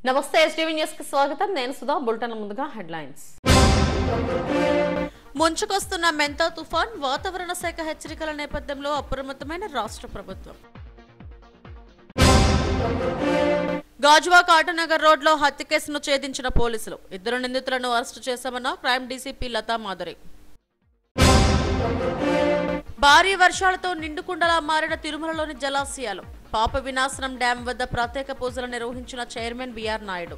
నమస్తే STV news కి స్వాగతం. నేను సుధా. బులెటిన్ ముందుగా హెడ్లైన్స్. ముంచుకొస్తున్న మెంతా తుఫాన్, వాతావరణ శాఖ హెచ్చరికల నేపథ్యంలో అప్రమత్తమైన రాష్ట్ర ప్రభుత్వం. గాజువాక ఆటోనగర్ రోడ్లో హత్య కేసును ఛేదించిన పోలీసులు. 2 నిందితులను అరెస్టు చేశామన్న క్రైమ్ డీసీపీ లతా మాధురి. భారీ వర్షాలతో నిండుకుండలా మారిన తిరుమలలోని జలాశయాలు. పాప వినాశనం డ్యాం వద్ద ప్రత్యేక పూజలు నిర్వహించిన chairman BR Naidu.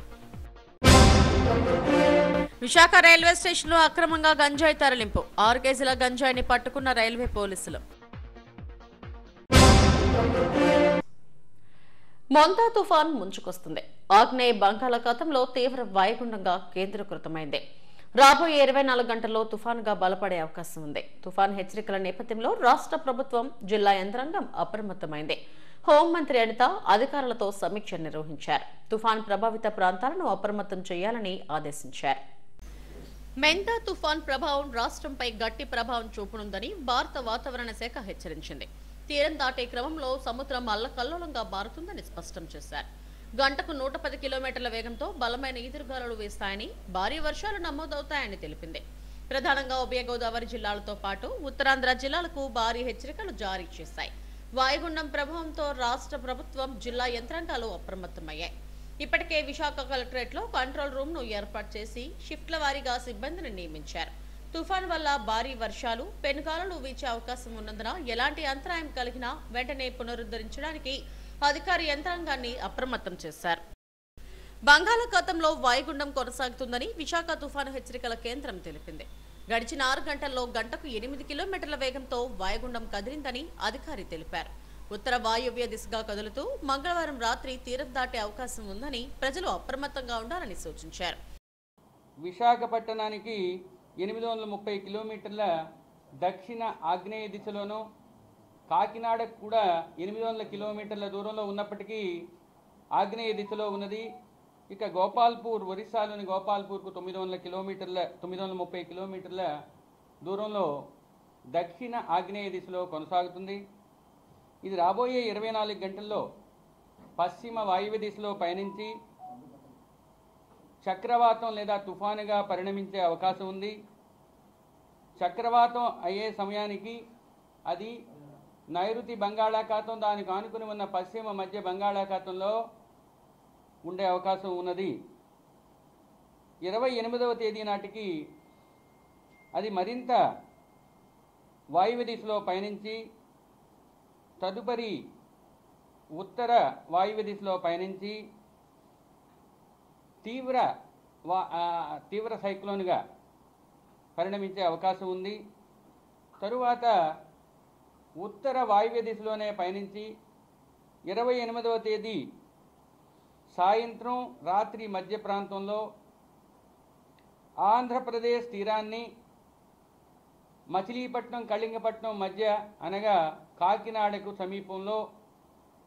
Visakha railway స్టేషన్లో అక్రమంగా గంజాయి తరలింపు. 6 కేజీల గంజాయిని పట్టుకున్న రైల్వే పోలీసులు. మొంతా తుఫాన్ ముంచుకొస్తుంది. ఆగ్నేయ బంగాళాఖాతంలో తీవ్ర వాయుగుండంగా కేంద్రీకృతమైంది. రాబోయే 24 గంటల్లో తుఫాన్గా బలపడే అవకాశం ఉంది. తుఫాన్ హెచ్చరికల నేపథ్యంలో రాష్ట్ర ప్రభుత్వం, జిల్లా యంత్రాంగం అప్రమత్తమైంది. హోంమంత్రి అనిత అధికారులతో సమీక్ష నిర్వహించారు. తుఫాన్ ప్రభావిత ప్రాంతాలను అప్రమత్తం చేయాలని ఆదేశించారు. మెంతా తుఫాన్ ప్రభావం రాష్ట్రంపై గట్టి ప్రభావం చూపనుందని భారత వాతావరణ శాఖ హెచ్చరించింది. తీరం దాటే క్రమంలో సముద్రం అల్లకల్లోలంగా మారుతుందని స్పష్టం చేశారు. గంటకు 110 కిలోమీటర్ల వేగంతో బలమైన ఈదురుగాలులు వీస్తాయని, భారీ వర్షాలు నమోదవుతాయని తెలిపింది. ప్రధానంగా ఉభయ గోదావరి జిల్లాలతో పాటు ఉత్తరాంధ్ర జిల్లాలకు భారీ హెచ్చరికలు జారీ చేశాయి. వాయుగుండం ప్రభావంతో రాష్ట్ర ప్రభుత్వం, జిల్లా యంత్రాంగాలు అప్రమత్తమయ్యాయి. ఇప్పటికే విశాఖ కలెక్టరేట్లో కంట్రోల్ రూమ్ ను ఏర్పాటు చేసి షిఫ్ట్ల వారీగా సిబ్బందిని నియమించారు. తుఫాన్ వల్ల భారీ వర్షాలు, పెనుగాలులు వీచే అవకాశం ఉన్నందున ఎలాంటి అంతరాయం కలిగినా వెంటనే పునరుద్ధరించడానికి అధికార యంత్రాంగాన్ని అప్రమత్తం చేశారు. బంగాళాఖాతంలో వాయుగుండం కొనసాగుతుందని విశాఖ తుఫాను హెచ్చరికల కేంద్రం తెలిపింది. గడిచిన 6 గంటల్లో గంటకు 8 కిలోమీటర్ల వేగంతో వాయుగుండం కదిలిందని అధికారి తెలిపారు. ఉత్తర వాయువ్య దిశగా కదులుతూ మంగళవారం రాత్రి తీరం దాటే అవకాశం ఉందని ప్రజలు అప్రమత్తంగా ఉండాలని సూచించారు. విశాఖపట్టణానికి 830 కిలోమీటర్ల దక్షిణ ఆగ్నేయ దిశలోనూ, కాకినాడకు కూడా 800 కిలోమీటర్ల దూరంలో ఉన్నప్పటికీ ఆగ్నేయ దిశలో ఉన్నది. ఇక గోపాల్పూర్, ఒరిస్సాలోని గోపాల్పూర్కు 930 కిలోమీటర్ల దూరంలో దక్షిణ ఆగ్నేయ దిశలో కొనసాగుతుంది. ఇది రాబోయే 24 గంటల్లో పశ్చిమ వాయువ్య దిశలో పయనించి చక్రవాతం లేదా తుఫానుగా పరిణమించే అవకాశం ఉంది. చక్రవాతం అయ్యే సమయానికి అది నైరుతి బంగాళాఖాతం, దానికి ఆనుకుని ఉన్న పశ్చిమ మధ్య బంగాళాఖాతంలో ఉండే అవకాశం ఉన్నది. 28వ తేదీ నాటికి అది మరింత వాయువ్య దిశలో పయనించి తదుపరి ఉత్తర వాయువ్య దిశలో పయనించి తీవ్ర సైక్లోన్గా పరిణమించే అవకాశం ఉంది. తరువాత ఉత్తర వాయువ్య దిశలోనే పయనించి 28వ తేదీ సాయంత్రం, రాత్రి మధ్య ప్రాంతంలో ఆంధ్రప్రదేశ్ తీరాన్ని మచిలీపట్నం, కళింగపట్నం మధ్య అనగా కాకినాడకు సమీపంలో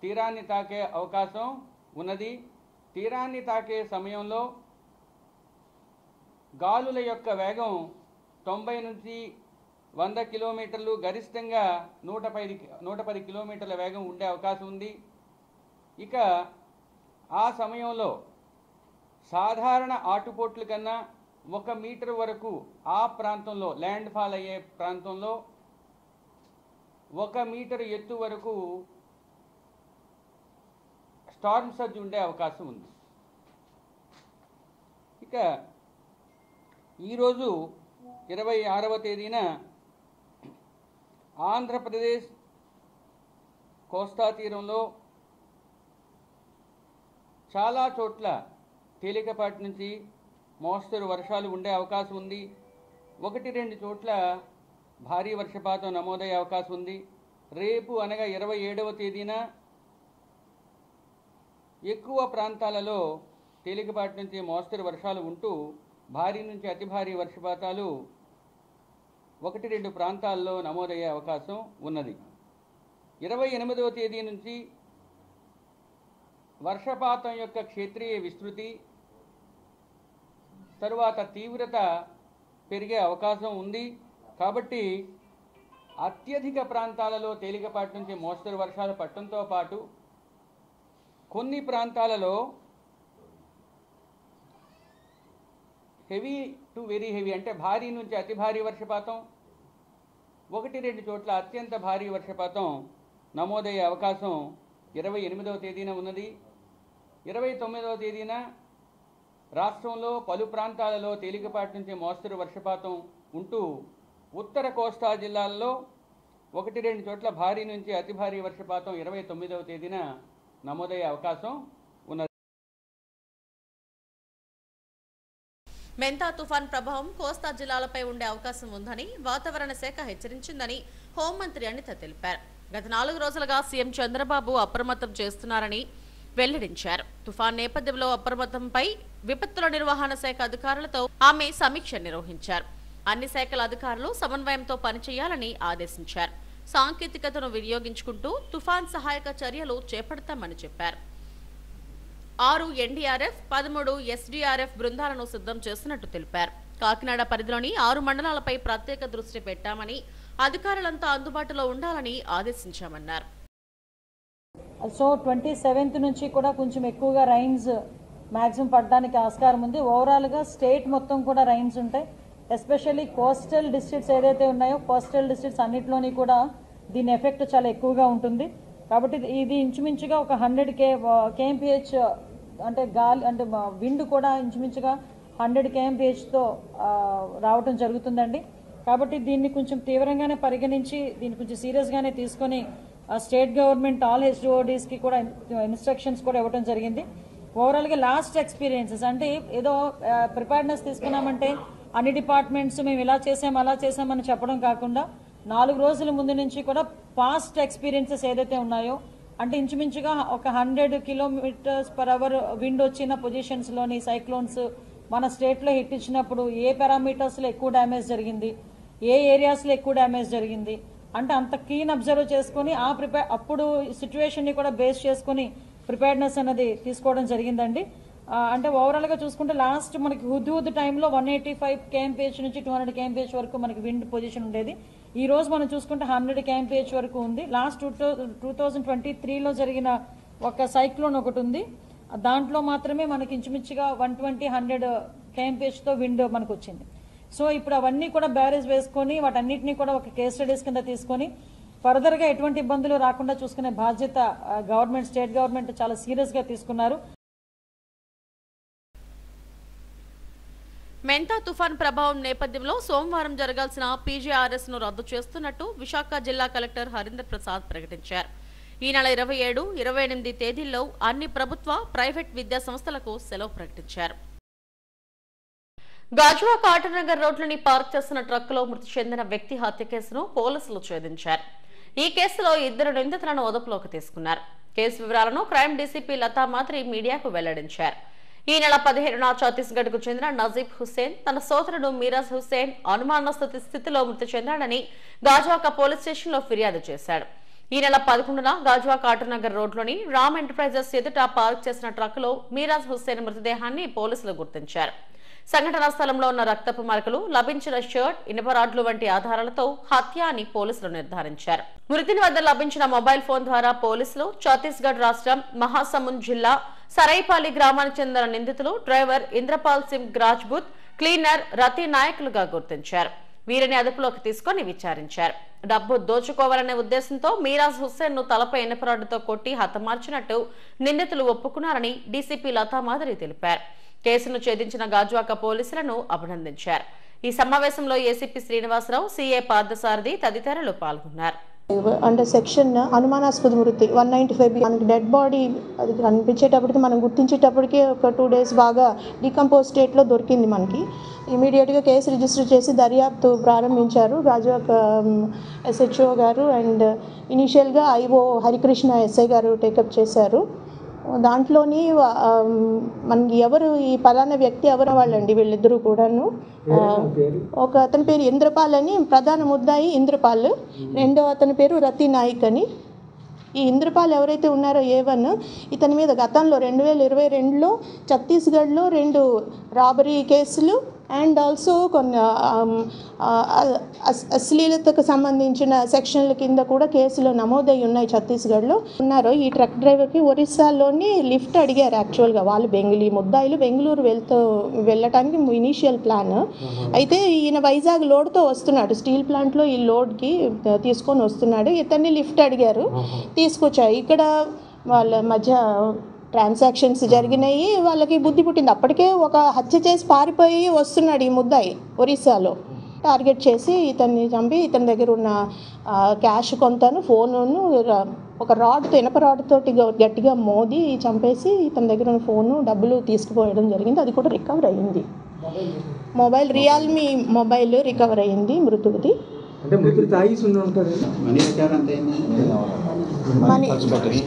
తీరాన్ని తాకే అవకాశం ఉన్నది. తీరాన్ని తాకే సమయంలో గాలుల యొక్క వేగం 90 నుంచి 100 కిలోమీటర్లు, గరిష్టంగా 110 కిలోమీటర్ల వేగం ఉండే అవకాశం ఉంది. ఇక ఆ సమయంలో సాధారణ ఆటుపోట్ల కన్నా 1 మీటర్ వరకు ఆ ప్రాంతంలో ల్యాండ్ ఫాల్ అయ్యే ప్రాంతంలో 1 మీటర్ ఎత్తు వరకు స్టార్మ్ సర్జ్ ఉండే అవకాశం ఉంది. ఇక ఈరోజు 26వ తేదీన ఆంధ్రప్రదేశ్ కోస్తా తీరంలో చాలా చోట్ల తేలికపాటి నుంచి మోస్తరు వర్షాలు ఉండే అవకాశం ఉంది. 1-2 చోట్ల భారీ వర్షపాతం నమోదయ్యే అవకాశం ఉంది. రేపు అనగా 27వ తేదీన ఎక్కువ ప్రాంతాలలో తేలికపాటి నుంచి మోస్తరు వర్షాలు ఉంటూ భారీ నుంచి అతి భారీ వర్షపాతాలు 1-2 ప్రాంతాల్లో నమోదయ్యే అవకాశం ఉన్నది. 28వ తేదీ నుంచి వర్షపాతం యొక్క క్షేత్రీయ విస్తృతి, తరువాత తీవ్రత పెరిగే అవకాశం ఉంది. కాబట్టి అత్యధిక ప్రాంతాలలో తేలికపాటి నుంచి మోస్తరు వర్షాలు పడటంతో పాటు కొన్ని ప్రాంతాలలో హెవీ టు వెరీ హెవీ అంటే భారీ నుంచి అతి భారీ వర్షపాతం, 1-2 చోట్ల అత్యంత భారీ వర్షపాతం నమోదయ్యే అవకాశం 28వ తేదీన ఉన్నది. 29వ తేదీన రాష్ట్రంలో పలు ప్రాంతాలలో తేలికపాటి నుంచి మోస్తరు వర్షపాతం ఉంటూ ఉత్తర కోస్తా జిల్లాల్లో 1-2 చోట్ల భారీ నుంచి అతి భారీ వర్షపాతం 29వ తేదీన నమోదయ్యే అవకాశం ఉన్నది. మెంతా తుఫాన్ ప్రభావం కోస్తా జిల్లాలపై ఉండే అవకాశం ఉందని వాతావరణ శాఖ హెచ్చరించిందని హోంమంత్రి అనిత తెలిపారు. గత 4 రోజులుగా సీఎం చంద్రబాబు అప్రమత్తం చేస్తున్నారని వెల్లడించారు. తుఫాన్ నేపథ్యంలో అప్రమత్తంపై విపత్తుల నిర్వహణ శాఖ అధికారులతో ఆమె సమీక్ష నిర్వహించారు. అన్ని శాఖల అధికారులు సమన్వయంతో పనిచేయాలని ఆదేశించారు. సాంకేతికతను వినియోగించుకుంటూ తుఫాన్ సహాయక చర్యలు చేపడతామని చెప్పారు. 6 ఎన్డీఆర్ఎఫ్ 13 ఎస్డీఆర్ఎఫ్ బృందాలను సిద్ధం చేస్తున్నట్టు తెలిపారు. కాకినాడ పరిధిలోని 6 మండలాలపై ప్రత్యేక దృష్టి పెట్టామని, అధికారులంతా అందుబాటులో ఉండాలని ఆదేశించామన్నారు. సో 27th నుంచి కూడా కొంచెం ఎక్కువగా రైన్స్ మ్యాక్సిమం పడడానికి ఆస్కారం ఉంది. ఓవరాల్గా స్టేట్ మొత్తం కూడా రైన్స్ ఉంటాయి. ఎస్పెషల్లీ కోస్టల్ డిస్ట్రిక్ట్స్ ఏదైతే ఉన్నాయో కోస్టల్ డిస్ట్రిక్ట్స్ అన్నింటిలోని కూడా దీని ఎఫెక్ట్ చాలా ఎక్కువగా ఉంటుంది. కాబట్టి ఇది ఇంచుమించుగా ఒక 100 kmph అంటే గాలి అంటే విండ్ కూడా ఇంచుమించుగా 100 kmphతో రావటం జరుగుతుందండి. కాబట్టి దీన్ని కొంచెం తీవ్రంగానే పరిగణించి దీన్ని కొంచెం సీరియస్గానే తీసుకొని స్టేట్ గవర్నమెంట్ ఆల్ హెచ్ఓడీస్కి కూడా ఇన్స్ట్రక్షన్స్ కూడా ఇవ్వడం జరిగింది. ఓవరాల్గా లాస్ట్ ఎక్స్పీరియన్సెస్ అంటే ఏదో ప్రిపేర్నెస్ తీసుకున్నామంటే అన్ని డిపార్ట్మెంట్స్ మేము ఇలా చేసాం అలా చేసామని చెప్పడం కాకుండా 4 రోజుల ముందు నుంచి కూడా పాస్ట్ ఎక్స్పీరియన్సెస్ ఏదైతే ఉన్నాయో అంటే ఇంచుమించుగా ఒక 100 km/h విండ్ వచ్చిన పొజిషన్స్లోని సైక్లోన్స్ మన స్టేట్లో హిట్ ఇచ్చినప్పుడు ఏ పారామీటర్స్లో ఎక్కువ డ్యామేజ్ జరిగింది, ఏ ఏరియాస్లో ఎక్కువ డ్యామేజ్ జరిగింది అంటే అంత కీన్ అబ్జర్వ్ చేసుకుని అప్పుడు సిచ్యువేషన్ని కూడా బేస్ చేసుకుని ప్రిపేర్నెస్ అనేది తీసుకోవడం జరిగిందండి. అంటే ఓవరాల్గా చూసుకుంటే లాస్ట్ మనకి హుద్ టైంలో 185 kmph నుంచి 200 kmph వరకు మనకి విండ్ పొజిషన్ ఉండేది. ఈ రోజు మనం చూసుకుంటే 100 kmph వరకు ఉంది. లాస్ట్ 2023లో జరిగిన ఒక సైక్లోన్ ఒకటి ఉంది, దాంట్లో మాత్రమే మనకి ఇంచుమించుగా 120-100 kmphతో విండ్ మనకు వచ్చింది. సో ఇప్పుడు అవన్నీ కూడా బ్యారేజ్ వేసుకొని వాటన్నిటినీ కూడా ఒక కేస్ స్టడీస్ కింద తీసుకొని ఫర్దర్గా ఎటువంటి ఇబ్బందులు రాకుండా చూసుకునే బాధ్యత గవర్నమెంట్ స్టేట్ గవర్నమెంట్ చాలా సీరియస్గా తీసుకున్నారు. మెంతా తుఫాన్ ప్రభావం నేపథ్యంలో సోమవారం జరగాల్సిన పీజీఆర్ఎస్ ను రద్దు చేస్తున్నట్టు విశాఖ జిల్లా కలెక్టర్ హరీందర్ ప్రసాద్ ప్రకటించారు. ఈ నెల 27, 28 తేదీల్లో అన్ని ప్రభుత్వ, ప్రైవేట్ విద్యా సంస్థలకు సెలవు ప్రకటించారు. గాజువాక ఆటనగర్ రోడ్లోని పార్క్ చేస్తున్న ట్రక్కులో మృతి చెందిన వ్యక్తి హత్య కేసును పోలీసులు ఛేదించారు. ఈ కేసులో 2 నిందితులను అదుపులోకి తీసుకున్నారు. కేసు వివరాలను క్రైమ్ డీసీపీ లతా మాత్రి మీడియాకు వెల్లడించారు. ఈ నెల 15న ఛత్తీస్గఢ్ కు చెందిన నజీబ్ హుస్సేన్ తన సోదరుడు మీరాజ్ హుస్సేన్ అనుమానాస్పద స్థితిలో మృతి చెందాడని గాజువాక పోలీస్ స్టేషన్లో ఫిర్యాదు చేశాడు. ఈ నెల 11న గాజువాక ఆటనగర్ రోడ్లోని రామ్ ఎంటర్ప్రైజెస్ ఎదుట పార్క్ చేసిన ట్రక్కులో మీరాజ్ హుస్సేన్ మృతదేహాన్ని పోలీసులు గుర్తించారు. సంఘటనా స్థలంలో ఉన్న రక్తపు మరకలు, లభించిన షర్ట్, ఇనుప రాడ్లు వంటి ఆధారాలతో హత్య అని పోలీసులు నిర్ధారించారు. మృతుని వద్ద లభించిన మొబైల్ ఫోన్ ద్వారా పోలీసులు ఛత్తీస్గఢ్ రాష్ట్రం మహాసముంద్ జిల్లా సరైపాలి గ్రామానికి చెందిన నిందితులు డ్రైవర్ ఇంద్రపాల్ సింగ్ రాజ్బుత్, క్లీనర్ రతి నాయకులుగా గుర్తించారు. వీరిని అదుపులోకి తీసుకుని విచారించారు. డబ్బు దోచుకోవాలనే ఉద్దేశంతో మీరాజ్ హుస్సేన్ ను తలపై ఇనుపరాడ్డుతో కొట్టి హతమార్చినట్టు నిందితులు ఒప్పుకున్నారని డీసీపీ లతా మాధురి తెలిపారు. కేసును ఛేదించిన గాజువాక పోలీసులను అభినందించారు. ఈ సమావేశంలో ఏసీపీ శ్రీనివాసరావు, సీఏ పార్థసారథి తదితరులు పాల్గొన్నారు. అండర్ సెక్షన్ అనుమానాస్పద మృతి 195 మనకి డెడ్ బాడీ అది కనిపించేటప్పటికి మనం గుర్తించేటప్పటికి ఒక 2 days బాగా డీకంపోజ్ స్టేట్లో దొరికింది. మనకి ఇమీడియట్గా కేసు రిజిస్టర్ చేసి దర్యాప్తు ప్రారంభించారు గాజువాక ఎస్హెచ్ఓ గారు అండ్ ఇనీషియల్గా ఐఓ హరికృష్ణ ఎస్ఐ గారు టేకప్ చేశారు. దాంట్లోని మనకి ఎవరు ఈ పలానా వ్యక్తి ఎవరు వాళ్ళండి వీళ్ళిద్దరూ కూడాను. ఒక అతని పేరు ఇంద్రపాల్ అని, ప్రధాన ముద్దాయి ఇంద్రపాల్, రెండో అతని పేరు రతి నాయక్ అని. ఈ ఇంద్రపాల్ ఎవరైతే ఉన్నారో A1 ఇతని మీద గతంలో 2022లో ఛత్తీస్గఢ్లో 2 రాబరీ కేసులు, అండ్ ఆల్సో కొన్ని అశ్లీలతకు సంబంధించిన సెక్షన్ల కింద కూడా కేసులు నమోదై ఉన్నాయి ఛత్తీస్గఢ్లో. ఉన్నారు ఈ ట్రక్ డ్రైవర్కి ఒరిస్సాలోని లిఫ్ట్ అడిగారు. యాక్చువల్గా వాళ్ళు ముద్దాయిలు బెంగళూరు వెళ్ళటానికి ఇనీషియల్ ప్లాన్. అయితే ఈయన వైజాగ్ లోడ్తో వస్తున్నాడు, స్టీల్ ప్లాంట్లో ఈ లోడ్కి తీసుకొని వస్తున్నాడు. ఇతన్ని లిఫ్ట్ అడిగారు, తీసుకొచ్చారు. ఇక్కడ వాళ్ళ మధ్య ట్రాన్సాక్షన్స్ జరిగినాయి, వాళ్ళకి బుద్ధి పుట్టింది. అప్పటికే ఒక హత్య చేసి పారిపోయి వస్తున్నాడు ఈ ముద్దాయి ఒరిస్సాలో. టార్గెట్ చేసి ఇతన్ని చంపి ఇతని దగ్గర ఉన్న క్యాష్ కొంతను ఫోనును ఒక రాడ్తో ఇనప రాడ్తోటి గట్టిగా మోది చంపేసి ఇతని దగ్గర ఉన్న ఫోను డబ్బులు తీసుకుపోయడం జరిగింది. అది కూడా రికవర్ అయ్యింది. మొబైల్ రియల్మీ మొబైల్ రికవర్ అయ్యింది మృతుడిది.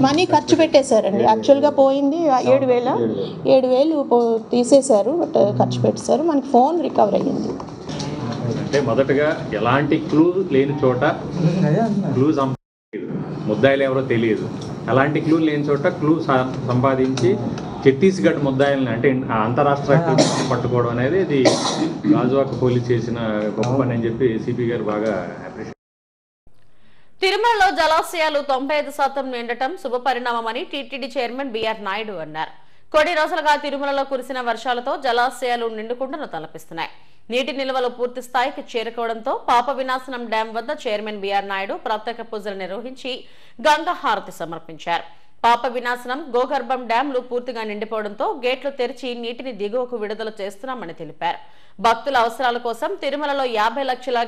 మనీ ఖర్చు పెట్టేశారండి. యాక్చువల్గా పోయింది 7,000 తీసేశారు, బట్ ఖర్చు పెట్టేశారు. మనకి ఫోన్ రికవర్ అయ్యింది. అంటే మొదటగా ఎలాంటి క్లూ లేని చోట క్లూ ముద్దాయిలు ఎవరో తెలియదు. అలాంటి క్లూ లేని చోట క్లూ సంపాదించి ఛత్తీస్గఢ్ ముద్దాయిల్ని అంటే అంతరాష్ట్ర పట్టుకోవడం అనేది ఇది గాజువాక పోలీస్ చేసిన గొప్ప పని అని చెప్పి సిపి గారు బాగా అప్రిషియేట్. తిరుమలలో జలాశయాలు 95% నిండటం శుభ పరిణామమని టీటీడీ చైర్మన్ బిఆర్ నాయుడు అన్నారు. కొన్ని రోజులుగా తిరుమలలో కురిసిన వర్షాలతో జలాశయాలు నిండుకుంటను తలపిస్తున్నాయి. నీటి నిల్వలు పూర్తి స్థాయికి చేరుకోవడంతో పాప వినాశనం డ్యాం వద్ద చైర్మన్ బిఆర్ నాయుడు ప్రత్యేక పూజలు నిర్వహించి గంగా హారతి సమర్పించారు. పాప వినాశనం, గోగర్భం డ్యాంలు పూర్తిగా నిండిపోవడంతో గేట్లు తెరిచి నీటిని దిగువకు విడుదల చేస్తున్నామని తెలిపారు. భక్తుల అవసరాల కోసం తిరుమలలో 50 లక్షల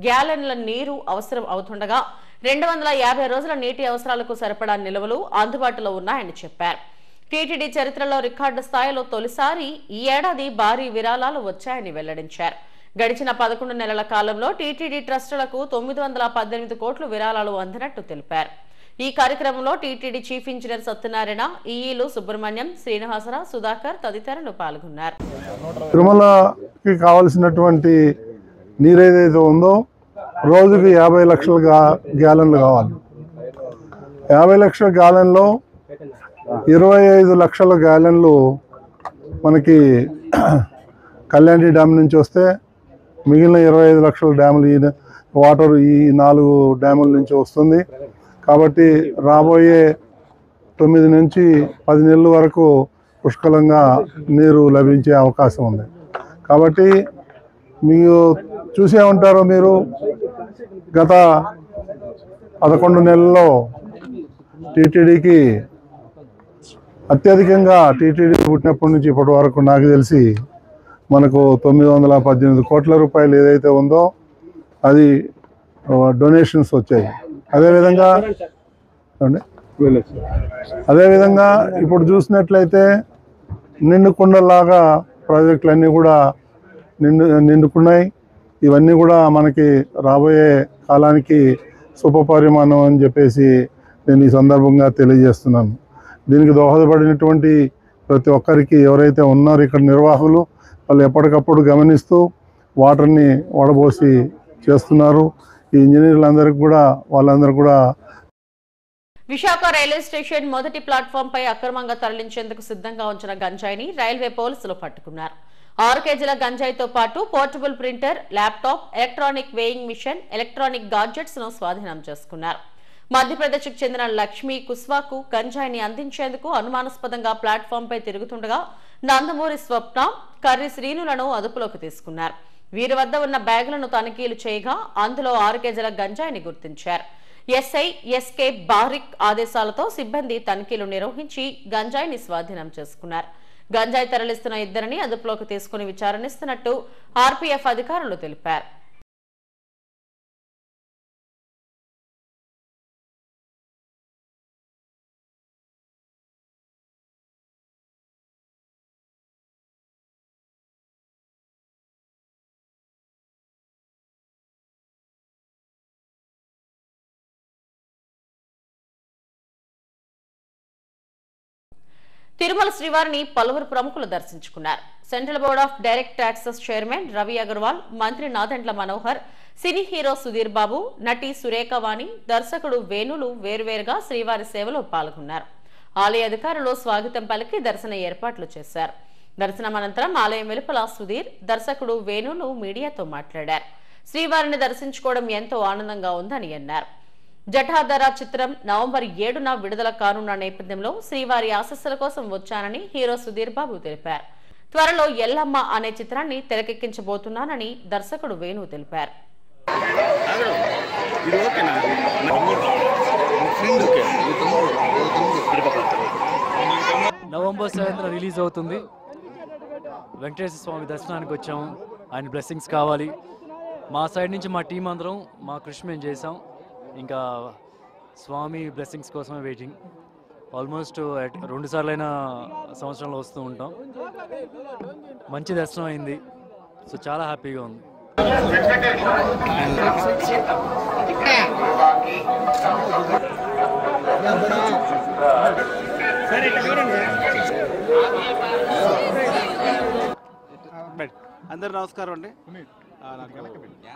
గ్యాలన్ల నీరు అవసరం అవుతుండగా 250 రోజుల నీటి అవసరాలకు సరిపడా నిల్వలు అందుబాటులో ఉన్నాయని చెప్పారు. టీటీడీ చరిత్రలో రికార్డు స్థాయిలో తొలిసారి ఈ ఏడాది భారీ విరాళాలు వచ్చాయని వెల్లడించారు. గడిచిన 11 నెలల కాలంలో టీటీడీ ట్రస్టులకు 918 కోట్లు విరాళాలు అందినట్టు తెలిపారు. ఈ కార్యక్రమంలో టీటీడీ చీఫ్ ఇంజనీర్ సత్యనారాయణ, ఈఈలు సుబ్రహ్మణ్యం, శ్రీనివాసరావు, సుధాకర్ తదితరులు పాల్గొన్నారు. తిరుమలకి కావాల్సినటువంటి నీరు ఏదైతే ఉందో రోజుకి 50 లక్షల గ్యాలన్లు కావాలి. 50 లక్షల గ్యాలన్లో 25 లక్షల గ్యాలన్లు మనకి కళ్యాణి డ్యామ్ నుంచి వస్తే మిగిలిన 25 లక్షల డ్యాములు వాటర్ ఈ 4 డ్యాముల నుంచి వస్తుంది. కాబట్టి రాబోయే 9 నుంచి 10 నెలల వరకు పుష్కలంగా నీరు లభించే అవకాశం ఉంది. కాబట్టి మీరు చూసే ఉంటారో, మీరు గత 11 నెలల్లో టీటీడీకి అత్యధికంగా టీటీడీ పుట్టినప్పటి నుంచి ఇప్పటి వరకు నాకు తెలిసి మనకు 918 కోట్ల రూపాయలు ఏదైతే ఉందో అది డొనేషన్స్ వచ్చాయి. అదేవిధంగా ఇప్పుడు చూసినట్లయితే నిండుకుండలాగా ప్రాజెక్టులన్నీ కూడా నిండుకున్నాయి. ఇవన్నీ కూడా మనకి రాబోయే కాలానికి శుభపరిమాణం అని చెప్పేసి నేను ఈ సందర్భంగా తెలియజేస్తున్నాను. దీనికి దోహదపడినటువంటి ప్రతి ఒక్కరికి ఎవరైతే ఉన్నారో ఇక్కడ నిర్వాహకులు, వాళ్ళు ఎప్పటికప్పుడు గమనిస్తూ వాటర్ని వడబోసి చేస్తున్నారు. ఈ ఇంజనీర్లందరికీ కూడా వాళ్ళందరూ కూడా. విశాఖ రైల్వే స్టేషన్ మొదటి ప్లాట్ఫామ్ పై అక్రమంగా తరలించేందుకు సిద్ధంగా ఉంచిన గంజాయిని రైల్వే పోలీసులు పట్టుకున్నారు. 6 కేజీల గంజాయితో పాటు portable printer, laptop, electronic weighing machine, electronic gadgets ను స్వాధీనం చేసుకున్నారు. మధ్యప్రదేశ్కు చెందిన లక్ష్మీ కుస్వాకు గంజాయిని అందించేందుకు అనుమానాస్పదంగా ప్లాట్ఫామ్ పై తిరుగుతుండగా నందమూరి స్వప్న, కర్రి శ్రీనులను అదుపులోకి తీసుకున్నారు. వీరి వద్ద ఉన్న బ్యాగులను తనిఖీలు చేయగా అందులో 6 కేజీల గంజాయిని గుర్తించారు. ఎస్ఐ ఎస్కే బారిక్ ఆదేశాలతో సిబ్బంది తనిఖీలు నిర్వహించి గంజాయిని స్వాధీనం చేసుకున్నారు. గంజాయి తరలిస్తున్న 2 అదుపులోకి తీసుకుని విచారణిస్తున్నట్టు ఆర్పీఎఫ్ అధికారులు తెలిపారు. తిరుమల శ్రీవారిని పలువురు ప్రముఖులు దర్శించుకున్నారు. Central board of direct taxes chairman Ravi Agarwal, మంత్రి నాదెండ్ల మనోహర్, సినీ హీరో సుధీర్ బాబు, నటి సురేఖవాణి, దర్శకుడు వేణులు వేర్వేరుగా శ్రీవారి సేవలో పాల్గొన్నారు. ఆలయ అధికారులు స్వాగతం పలికి దర్శన ఏర్పాట్లు చేశారు. దర్శనం అనంతరం ఆలయం వెలుపల సుధీర్, దర్శకుడు వేణులు మీడియాతో మాట్లాడారు. శ్రీవారిని దర్శించుకోవడం ఎంతో ఆనందంగా ఉందని అన్నారు. జఠాధర చిత్రం నవంబర్ 7న విడుదల కానున్న నేపథ్యంలో శ్రీవారి ఆశీస్సుల కోసం వచ్చానని హీరో సుధీర్ బాబు తెలిపారు. త్వరలో ఎల్లమ్మ అనే చిత్రాన్ని తెరకెక్కించబోతున్నానని దర్శకుడు వేణు తెలిపారు. నవంబర్ 7న రిలీజ్ అవుతుంది. వెంకటేశ్వర స్వామి దర్శనానికి వచ్చాము. ఆయన బ్లెస్సింగ్స్ కావాలి. మా సైడ్ నుంచి మా టీం అందరం మా కృషి మేము చేసాం. ఇంకా స్వామి బ్లెస్సింగ్స్ కోసమే వెయిటింగ్. ఆల్మోస్ట్ 2 సార్లైనా సంవత్సరంలో వస్తూ ఉంటాం. మంచి దర్శనం అయింది. సో చాలా హ్యాపీగా ఉంది. అందరు నమస్కారం అండి.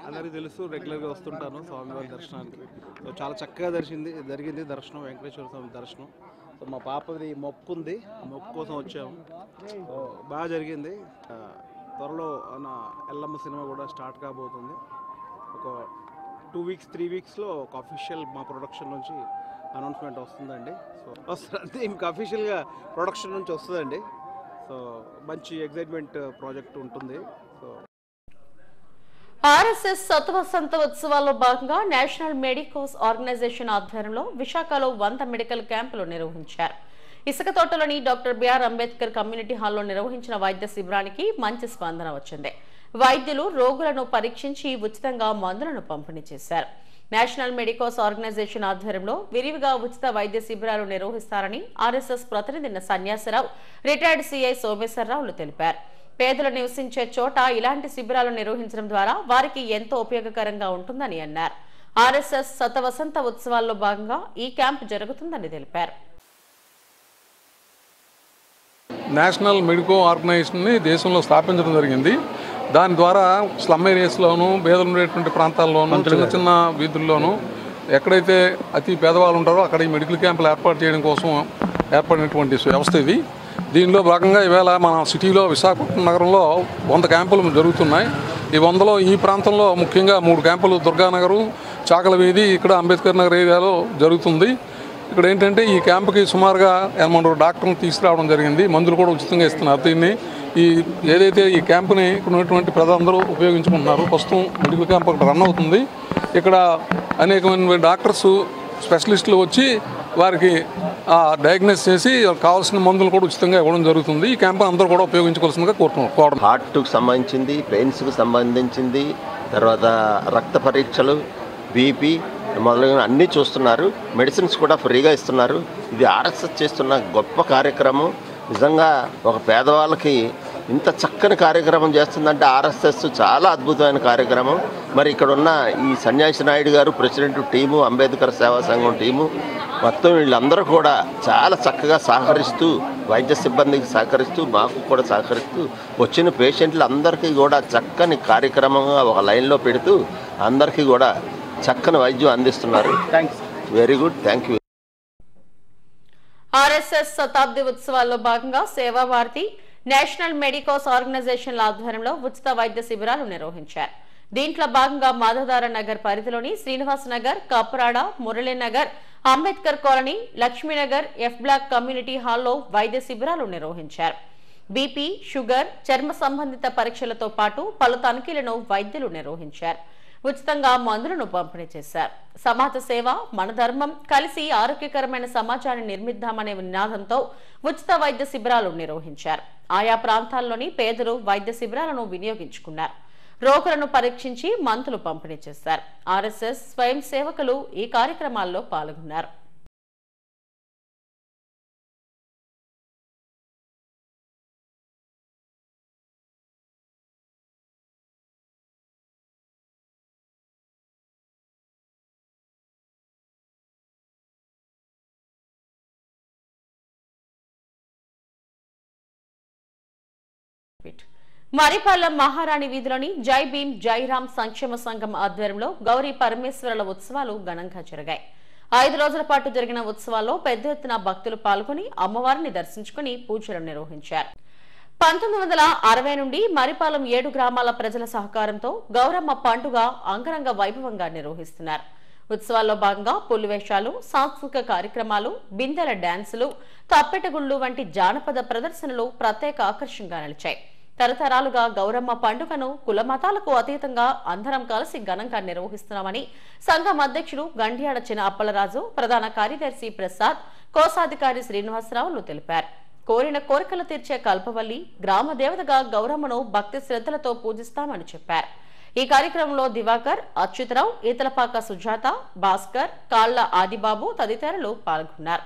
అందరికీ తెలుసు, రెగ్యులర్గా వస్తుంటాను స్వామివారి దర్శనానికి. సో చాలా చక్కగా జరిగింది దర్శనం, వెంకటేశ్వర స్వామి దర్శనం. సో మా పాపది మొక్కు ఉంది, మొక్కు కోసం వచ్చాము. బాగా జరిగింది. త్వరలో నా ఎల్లమ్మ సినిమా కూడా స్టార్ట్ కాబోతుంది. ఒక 2 వీక్స్ 3 వీక్స్లో ఒక అఫీషియల్ మా ప్రొడక్షన్ నుంచి అనౌన్స్మెంట్ వస్తుందండి. సో వస్తుంది, ఇంకా అఫీషియల్గా ప్రొడక్షన్ నుంచి వస్తుందండి. సో మంచి ఎగ్జైట్మెంట్ ప్రాజెక్ట్ ఉంటుంది. సో ఆర్ఎస్ఎస్ శతవసంత ఉత్సవాల్లో భాగంగా నేషనల్ మెడికోస్ ఆర్గనైజేషన్ ఆధ్వర్యంలో విశాఖలో 100 మెడికల్ క్యాంపులు నిర్వహించారు. ఇసుక తోటలోని డాక్టర్ బిఆర్ అంబేద్కర్ కమ్యూనిటీ హాల్లో నిర్వహించిన వైద్య శిబిరానికి మంచి స్పందన వచ్చింది. వైద్యులు రోగులను పరీక్షించి ఉచితంగా మందులను పంపిణీ చేశారు. నేషనల్ మెడికోస్ ఆర్గనైజేషన్ ఆధ్వర్యంలో విరివిగా ఉచిత వైద్య శిబిరాలు నిర్వహిస్తారని ఆర్ఎస్ఎస్ ప్రతినిధి సన్యాసరావు, రిటైర్డ్ సిఐ సోమేశ్వరరావులు తెలిపారు. పేదలు నివసించే చోట ఇలాంటి శిబిరాలు నిర్వహించడం ద్వారా వారికి ఎంతో ఉపయోగకరంగా ఉంటుందని అన్నారు. ఆర్ఎస్ఎస్ శతవసంత ఉత్సవాల్లో భాగంగా ఈ క్యాంప్ జరుగుతుందని తెలిపారు. నేషనల్ మెడికో ఆర్గనైజేషన్ని దేశంలో స్థాపించడం జరిగింది. దాని ద్వారా స్లమ్ ఏరియాస్లోను, పేదలు ఉండేటువంటి ప్రాంతాల్లోనూ, చిన్న చిన్న వీధుల్లోనూ ఎక్కడైతే అతి పేదవాళ్ళు ఉంటారో అక్కడ ఈ మెడికల్ క్యాంపులు ఏర్పాటు చేయడం కోసం ఏర్పడినటువంటి వ్యవస్థ ఇది. దీనిలో భాగంగా ఈవేళ మన సిటీలో విశాఖపట్నం నగరంలో 100 క్యాంపులు జరుగుతున్నాయి. ఈ 100లో ఈ ప్రాంతంలో ముఖ్యంగా 3 క్యాంపులు దుర్గానగరు, చాకల వీధి, ఇక్కడ అంబేద్కర్ నగర్ ఏరియాలో జరుగుతుంది. ఇక్కడ ఏంటంటే ఈ క్యాంపుకి సుమారుగా 80 డాక్టర్ని తీసుకురావడం జరిగింది. మందులు కూడా ఉచితంగా ఇస్తున్నారు. దీన్ని ఏదైతే ఈ క్యాంపుని ఇక్కడ ఉన్నటువంటి ప్రజలందరూ ఉపయోగించుకుంటున్నారు. ప్రస్తుతం మెడికల్ క్యాంప్ ఒకటి రన్ అవుతుంది. ఇక్కడ అనేకమైన డాక్టర్స్, స్పెషలిస్టులు వచ్చి వారికి డయాగ్నోస్ చేసి కావాల్సిన మందులు కూడా ఉచితంగా ఇవ్వడం జరుగుతుంది. ఈ క్యాంప్ అందరూ కూడా ఉపయోగించుకోవాల్సిందిగా కోరడం. హార్ట్కు సంబంధించింది, బ్రెయిన్స్కి సంబంధించింది, తర్వాత రక్త పరీక్షలు, బీపీ మొదలైన అన్నీ చూస్తున్నారు. మెడిసిన్స్ కూడా ఫ్రీగా ఇస్తున్నారు. ఇది ఆర్ఎస్ఎస్ చేస్తున్న గొప్ప కార్యక్రమం. నిజంగా ఒక పేదవాళ్ళకి ఇంత చక్కని కార్యక్రమం చేస్తుందంటే ఆర్ఎస్ఎస్ చాలా అద్భుతమైన కార్యక్రమం. మరి ఇక్కడ ఉన్న ఈ సన్యాసి నాయుడు గారు, ప్రెసిడెంట్ టీము, అంబేద్కర్ సేవా సంఘం టీము, మొత్తం వీళ్ళందరూ కూడా చాలా చక్కగా సహకరిస్తూ, వైద్య సిబ్బందికి సహకరిస్తూ, మాకు కూడా సహకరిస్తూ, వచ్చిన పేషెంట్లందరికీ కూడా చక్కని కార్యక్రమంగా ఒక లైన్లో పెడుతూ అందరికీ కూడా చక్కని వైద్యం అందిస్తున్నారు. Very good, thank you. RSS శతాబ్ది ఉత్సవాల్లో భాగంగా సేవాభారతి, నేషనల్ మెడికోస్ ఆర్గనైజేషన్ల ఆధ్వర్యంలో ఉచిత వైద్య శిబిరాలు నిర్వహించారు. దీంట్లో భాగంగా మాధవదార నగర్ పరిధిలోని Srinivas Nagar, Kaprada, Muralinagar, Ambedkar colony, Lakshminagar, F block community హాల్లో వైద్య శిబిరాలు నిర్వహించారు. బీపీ, షుగర్, చర్మ సంబంధిత పరీక్షలతో పాటు పలు తనిఖీలను వైద్యులు నిర్వహించారు. ఉచితంగా మందులను పంపిణీ చేశారు. సమాజ సేవ మన ధర్మం, కలిసి ఆరోగ్యకరమైన సమాజాన్ని నిర్మిద్దామనే నినాదంతో ఉచిత వైద్య శిబిరాలు నిర్వహించారు. ఆయా ప్రాంతాల్లోని పేదలు వైద్య శిబిరాలను వినియోగించుకున్నారు. రోగులను పరీక్షించి మందులు పంపిణీ చేశారు. ఆర్ఎస్ఎస్ స్వయం సేవకులు ఈ కార్యక్రమాల్లో పాల్గొన్నారు. మరిపాలెం మహారాణి వీధిలోని జై భీమ్ జైరామ్ సంక్షేమ సంఘం ఆధ్వర్యంలో గౌరీ పరమేశ్వరుల ఉత్సవాలు ఘనంగా జరిగాయి. 5 రోజుల పాటు జరిగిన ఉత్సవాల్లో పెద్ద ఎత్తున భక్తులు పాల్గొని అమ్మవారిని దర్శించుకుని పూజలు నిర్వహించారు. 1960 నుండి మరిపాలెం 7 గ్రామాల ప్రజల సహకారంతో గౌరమ్మ పండుగ అంగరంగ వైభవంగా నిర్వహిస్తున్నారు. ఉత్సవాల్లో భాగంగా పులివేషాలు, సాంస్కృతిక కార్యక్రమాలు, బిందెల డాన్సులు, తప్పెటగుళ్లు వంటి జానపద ప్రదర్శనలు ప్రత్యేక ఆకర్షణగా నిలిచాయి. తరతరాలుగా గౌరమ్మ పండుగను కుల మతాలకు అతీతంగా అందరం కలిసి ఘనంగా నిర్వహిస్తున్నామని సంఘం అధ్యక్షుడు గండ్యాడ చిన అప్పలరాజు, ప్రధాన కార్యదర్శి ప్రసాద్, కోశాధికారి శ్రీనివాసరావులు తెలిపారు. కోరిన కోరికలు తీర్చే కల్పవల్లి, గ్రామ దేవతగా గౌరమ్మను భక్తి శ్రద్ధలతో పూజిస్తామని చెప్పారు. ఈ కార్యక్రమంలో దివాకర్, అచ్యుతరావు, ఈతలపాక సుజాత, భాస్కర్, కాళ్ల ఆదిబాబు తదితరులు పాల్గొన్నారు.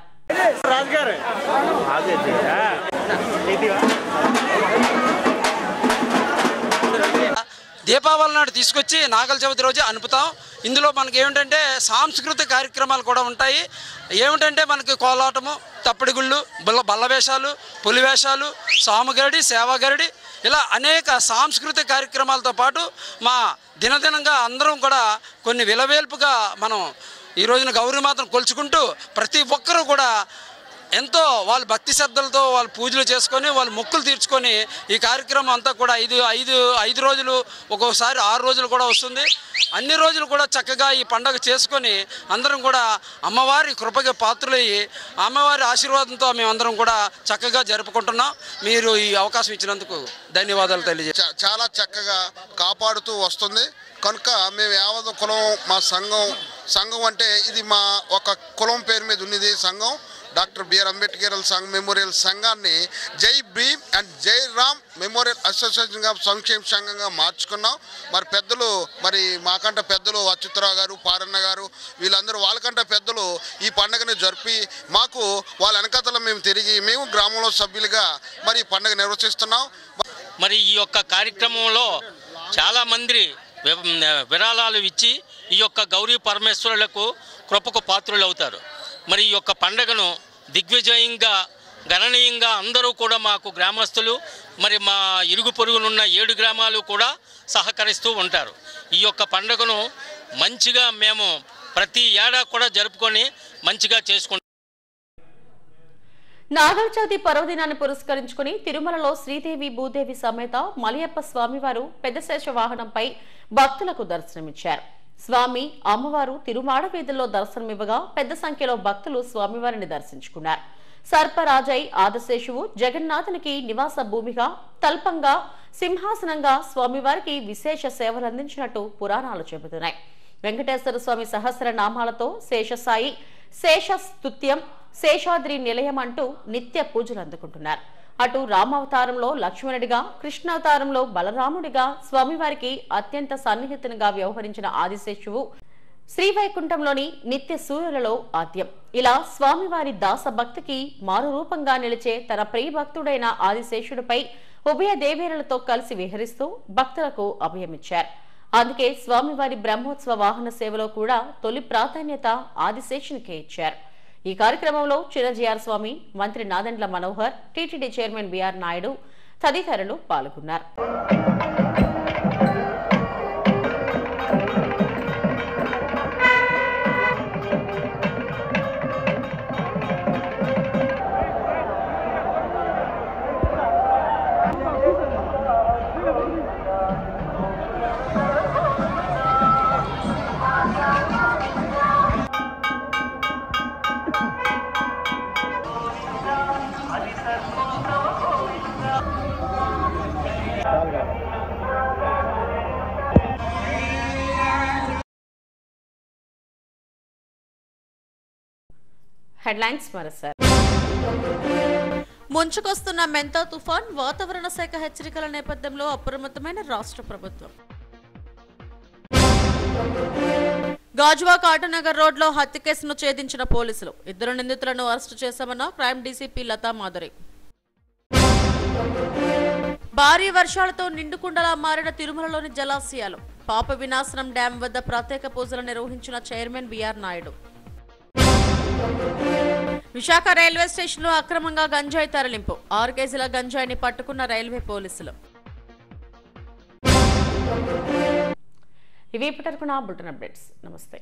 దీపావళి నాడు తీసుకొచ్చి నాగల చవితి రోజు అనుపుతాం. ఇందులో మనకి ఏమిటంటే సాంస్కృతిక కార్యక్రమాలు కూడా ఉంటాయి. ఏమిటంటే మనకి కోలాటము, తప్పిడిగుళ్ళు, బల్లవేషాలు, పులివేషాలు, సామగరడి, సేవాగరడి, ఇలా అనేక సాంస్కృతిక కార్యక్రమాలతో పాటు మా దినదినంగా అందరం కూడా కొన్ని విలవేల్పుగా మనం ఈ రోజున గౌరీమాతను కొలుచుకుంటూ ప్రతి ఒక్కరూ కూడా ఎంతో వాళ్ళ భక్తి శ్రద్ధలతో వాళ్ళు పూజలు చేసుకొని వాళ్ళు మొక్కులు తీర్చుకొని ఈ కార్యక్రమం అంతా కూడా ఐదు రోజులు, ఒక్కోసారి 6 రోజులు కూడా వస్తుంది. అన్ని రోజులు కూడా చక్కగా ఈ పండగ చేసుకొని అందరం కూడా అమ్మవారి కృపకి పాత్రులయ్యి అమ్మవారి ఆశీర్వాదంతో మేమందరం కూడా చక్కగా జరుపుకుంటున్నాం. మీరు ఈ అవకాశం ఇచ్చినందుకు ధన్యవాదాలు తెలియజేస్తాం. చాలా చక్కగా కాపాడుతూ వస్తుంది కనుక మేము యావత్ కులం మా సంఘం అంటే ఇది మా ఒక కులం పేరు మీద ఉన్నది సంఘం. డాక్టర్ బిఆర్ అంబేద్కర్ మెమోరియల్ సంఘాన్ని జై భీమ్ అండ్ జై రామ్ మెమోరియల్ అసోసియేషన్గా సంక్షేమ సంఘంగా మార్చుకున్నాం. మరి మాకంటే పెద్దలు అచ్యుతరావు గారు, పారన్న గారు, వీళ్ళందరూ వాళ్ళకంటే పెద్దలు ఈ పండుగను జరిపి మాకు వాళ్ళ వెనకతల మేము గ్రామంలో సభ్యులుగా మరి ఈ పండుగ నిర్వహిస్తున్నాం. మరి ఈ యొక్క కార్యక్రమంలో చాలామంది విరాళాలు ఇచ్చి ఈ యొక్క గౌరీ పరమేశ్వరులకు కృపకు పాత్రులు అవుతారు. మరి ఈ యొక్క పండుగను దిగ్విజయంగా గణనీయంగా అందరూ కూడా మాకు గ్రామస్తులు మరి మా ఇరుగు పొరుగునున్న 7 గ్రామాలు కూడా సహకరిస్తూ ఉంటారు. ఈ యొక్క పండుగను మంచిగా మేము ప్రతి ఏడాది కూడా జరుపుకొని మంచిగా చేసుకుంటాం. నాగల చవితి పర్వదినాన్ని పురస్కరించుకుని తిరుమలలో శ్రీదేవి భూదేవి సమేత మలయప్ప స్వామివారు పెద్దశేష వాహనంపై భక్తులకు దర్శనమిచ్చారు. స్వామి, అమ్మవారు తిరుమాడ వీధుల్లో దర్శనమివ్వగా పెద్ద సంఖ్యలో భక్తులు స్వామివారిని దర్శించుకున్నారు. సర్పరాజై ఆదిశేషువు జగన్నాథునికి నివాస భూమిగా, తల్పంగా, సింహాసనంగా స్వామివారికి విశేష సేవలందించినట్టు పురాణాలు చెబుతున్నాయి. వెంకటేశ్వర స్వామి సహస్రనామాలతో శేషసాయి, శేషస్తుత్యం, శేషాద్రి నిలయం అంటూ నిత్య పూజలు అందుకుంటున్నారు. అటు రామావతారంలో లక్ష్మణుడిగా, కృష్ణావతారంలో బలరాముడిగా స్వామివారికి అత్యంత సన్నిహితంగా వ్యవహరించిన ఆదిశేషువు శ్రీవైకుంఠంలోని నిత్య సూర్యులలో ఆద్యం. ఇలా స్వామివారి దాస భక్తికి మారు రూపంగా నిలిచే తన ప్రియ భక్తుడైన ఆదిశేషుడిపై ఉభయ దేవేరులతో కలిసి విహరిస్తూ భక్తులకు అభయమిచ్చారు. అందుకే స్వామివారి బ్రహ్మోత్సవ వాహన సేవలో కూడా తొలి ప్రాధాన్యత ఆదిశేషునికే ఇచ్చారు. ఈ కార్యక్రమంలో చిరంజీఆర్ స్వామి, మంత్రి Nadendla Manohar, TTD chairman BR Naidu తదితరులు పాల్గొన్నారు. హెడ్లైన్స్ మరోసారి. ముంచుకొస్తున్న మెంతా తుఫాన్, వాతావరణ శాఖ హెచ్చరికల నేపథ్యంలో అప్రమత్తమైన రాష్ట్ర ప్రభుత్వం. గాజువాక ఆటోనగర్ రోడ్లో హత్య కేసును ఛేదించిన పోలీసులు, 2 నిందితులను అరెస్టు చేశామన్న క్రైమ్ డీసీపీ లతా మాధురి. భారీ వర్షాలతో నిండుకుండలా మారిన తిరుమలలోని జలాశయాలు, పాప వినాశనం డ్యాం వద్ద ప్రత్యేక పూజలు నిర్వహించిన chairman BR Naidu. Visakha railway స్టేషన్లో అక్రమంగా గంజాయి తరలింపు, 6 కేజీల గంజాయిని పట్టుకున్న రైల్వే పోలీసులు. ఇవి ఇప్పటివరకు నా బులెటిన్ అప్డేట్స్. నమస్తే.